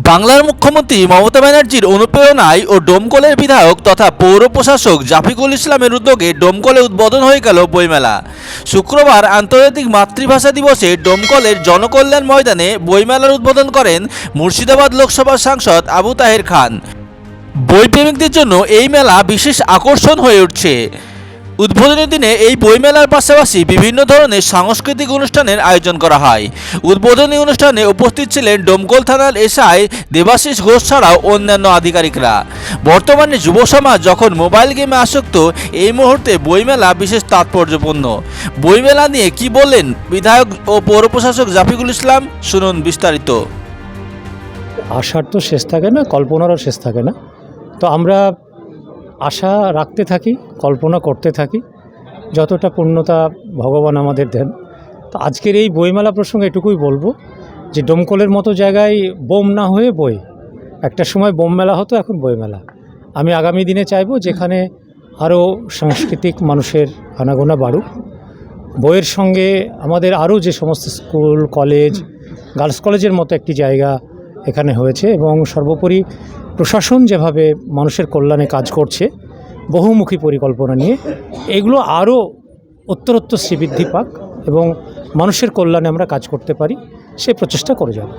বাংলার মুখ্যমন্ত্রী মমতা ব্যানার্জির অনুপ্রেরণায় ও ডোমকলের বিধায়ক তথা পৌর প্রশাসক জাফিকুল ইসলামের উদ্যোগে ডোমকলে উদ্বোধন হয়ে গেল বইমেলা। শুক্রবার আন্তর্জাতিক মাতৃভাষা দিবসে ডোমকলের জনকল্যাণ ময়দানে বইমেলার উদ্বোধন করেন মুর্শিদাবাদ লোকসভার সাংসদ আবু তাহের খান। বইপ্রেমিকদের জন্য এই মেলা বিশেষ আকর্ষণ হয়ে উঠছে। উদ্বোধনী দিনে এই বইমেলার পাশাপাশি বিভিন্ন ধরনের সাংস্কৃতিক অনুষ্ঠানের আয়োজন করা হয়। উদ্বোধনী অনুষ্ঠানে উপস্থিত ছিলেন ডোমকল থানার এসআই দেবাশিস ঘোষ ছাড়াও অন্যান্য আধিকারিকরা। বর্তমানে যুব সমাজ যখন মোবাইল গেমে আসক্ত, এই মুহূর্তে বইমেলা বিশেষ তাৎপর্যপূর্ণ। বইমেলা নিয়ে কি বললেন বিধায়ক ও পৌর প্রশাসক জাফিকুল ইসলাম, শুনুন বিস্তারিত। আশার তো শেষ থাকে না, কল্পনারও শেষ থাকে না। তো আমরা আশা রাখতে থাকি, কল্পনা করতে থাকি, যতটা পূর্ণতা ভগবান আমাদের দেন। তো আজকের এই বইমেলা প্রসঙ্গে এটুকুই বলবো যে ডোমকলের মতো জায়গায় বোম না হয়ে বই, একটা সময় বোম মেলা হতো, এখন বইমেলা। আমি আগামী দিনে চাইবো যেখানে আরও সাংস্কৃতিক মানুষের আনাগোনা বাড়ুক, বইয়ের সঙ্গে আমাদের আরও যে সমস্ত স্কুল, কলেজ, গার্লস কলেজের মতো একটি জায়গা এখানে হয়েছে, এবং সর্বোপরি প্রশাসন যেভাবে মানুষের কল্যাণে কাজ করছে বহুমুখী পরিকল্পনা নিয়ে, এগুলো আরও উত্তরোত্তর শ্রীবৃদ্ধি পাক এবং মানুষের কল্যাণে আমরা কাজ করতে পারি, সে প্রচেষ্টা করে যাব।